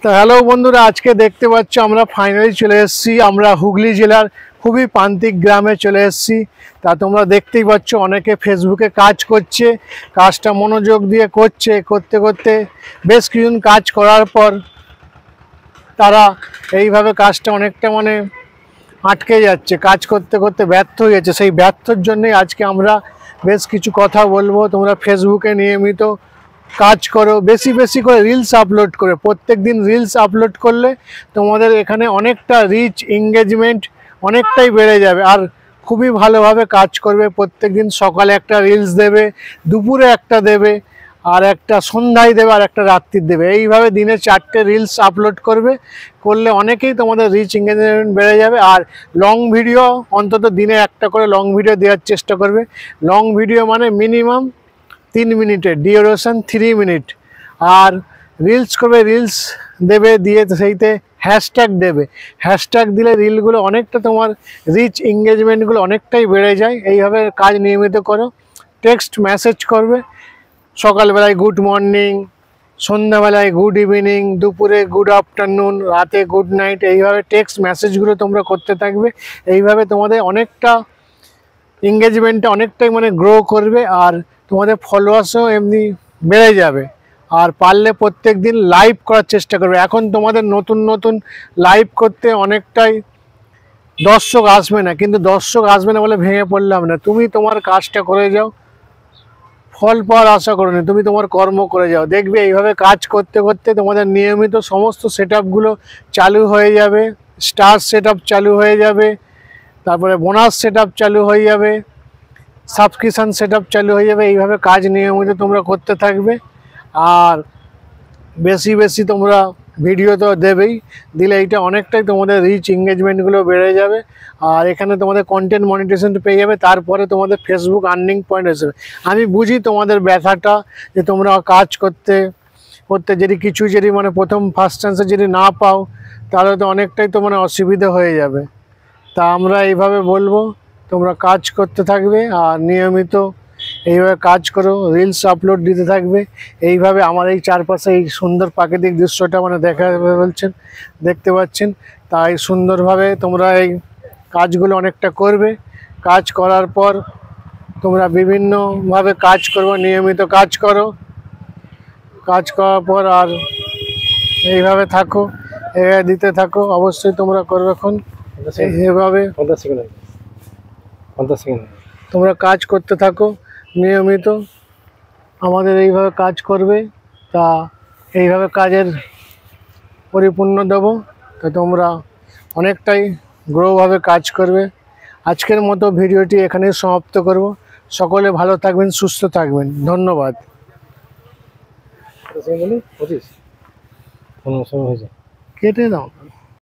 তো হ্যালো বন্ধুরা, আজকে দেখতে পাচ্ছ আমরা ফাইনালি চলে এসেছি। আমরা হুগলি জেলার খুবই প্রান্তিক গ্রামে চলে এসেছি। তা তোমরা দেখতেই পাচ্ছ অনেকে ফেসবুকে কাজ করছে, কাজটা মনোযোগ দিয়ে করছে। করতে করতে বেশ কিছুদিন কাজ করার পর তারা এইভাবে কাজটা অনেকটা আটকে যাচ্ছে, কাজ করতে করতে ব্যর্থ হয়ে যাচ্ছে। সেই ব্যর্থর জন্যই আজকে আমরা বেশ কিছু কথা বলবো। তোমরা ফেসবুকে নিয়মিত কাজ করো, বেশি বেশি করে রিলস আপলোড করে, প্রত্যেক দিন রিলস আপলোড করলে তোমাদের এখানে অনেকটা রিচ এঙ্গেজমেন্ট অনেকটাই বেড়ে যাবে। আর খুবই ভালোভাবে কাজ করবে। প্রত্যেক দিন সকালে একটা রিলস দেবে, দুপুরে একটা দেবে, আর একটা সন্ধ্যায় দেবে, আর একটা রাত্রির দেবে। এইভাবে দিনে 4টে রিলস আপলোড করলে অনেকেই তোমাদের রিচ এঙ্গেজমেন্ট বেড়ে যাবে। আর লং ভিডিও অন্তত দিনে একটা করে লং ভিডিও দেওয়ার চেষ্টা করবে। লং ভিডিও মানে মিনিমাম 3 মিনিটের, ডিউরেশন 3 মিনিট। আর রিলস করবে, রিলস দেবে, দিয়ে সেইতে হ্যাশট্যাগ দেবে। হ্যাশট্যাগ দিলে রিলগুলো অনেকটা তোমার রিচ এঙ্গেজমেন্টগুলো অনেকটাই বেড়ে যায়। এইভাবে কাজ নিয়মিত করো। টেক্সট মেসেজ করবে, সকালবেলায় গুড মর্নিং, সন্ধ্যাবেলায় গুড ইভিনিং, দুপুরে গুড আফটারনুন, রাতে গুড নাইট। এইভাবে টেক্সট মেসেজগুলো তোমরা করতে থাকবে। এইভাবে তোমাদের অনেকটা এঙ্গেজমেন্টটা অনেকটাই গ্রো করবে। আর তোমাদের ফলোয়ার্সও এমনি বেড়ে যাবে। আর পারলে প্রত্যেক দিন লাইভ করার চেষ্টা করবে। এখন তোমাদের নতুন নতুন লাইভ করতে অনেকটাই দর্শক আসবে না, কিন্তু দর্শক আসবে না বলে ভেঙে পড়লাম না। তুমি তোমার কাজটা করে যাও, ফল পাওয়ার আশা করো না, তুমি তোমার কর্ম করে যাও। দেখবে এইভাবে কাজ করতে করতে তোমাদের নিয়মিত সমস্ত সেটআপগুলো চালু হয়ে যাবে। স্টার সেটআপ চালু হয়ে যাবে, তারপরে বোনাস সেটআপ চালু হয়ে যাবে, সাবস্ক্রিপশান সেটআপ চালু হয়ে যাবে। এইভাবে কাজ নিয়মিত তোমরা করতে থাকবে। আর বেশি বেশি তোমরা ভিডিও তো দেবেই, দিলে এইটা অনেকটাই তোমাদের রিচ এঙ্গেজমেন্টগুলো বেড়ে যাবে। আর এখানে তোমাদের কন্টেন্ট মনিটাইজেশন পেয়ে যাবে। তারপরে তোমাদের ফেসবুক আর্নিং পয়েন্ট হিসেবে আমি বুঝি তোমাদের ব্যথাটা, যে তোমরা কাজ করতে করতে যদি কিছু প্রথম ফার্স্ট চান্সে যদি না পাও, তাহলে তো অনেকটাই তো অসুবিধা হয়ে যাবে। তা আমরা এইভাবে বলবো, তোমরা কাজ করতে থাকবে আর নিয়মিত এইভাবে কাজ করো, রিলস আপলোড দিতে থাকবে। এইভাবে আমার এই চারপাশে এই সুন্দর প্রাকৃতিক দৃশ্যটা দেখতে পাচ্ছেন। তাই সুন্দরভাবে তোমরা এই কাজগুলো অনেকটা করবে। কাজ করার পর তোমরা বিভিন্নভাবে কাজ করবে, নিয়মিত কাজ করো। কাজ করার পর আর এইভাবে থাকো, এইভাবে দিতে থাকো। অবশ্যই তোমরা করবে। এখন এইভাবে তোমরা কাজ করতে থাকো নিয়মিত, আমাদের এইভাবে কাজ করবে। তা এইভাবে কাজের পরিপূর্ণ দেবো। তা তোমরা অনেকটাই গ্রোভাবে কাজ করবে। আজকের মতো ভিডিওটি এখানেই সমাপ্ত করব। সকলে ভালো থাকবেন, সুস্থ থাকবেন। ধন্যবাদ। কেটে দাও।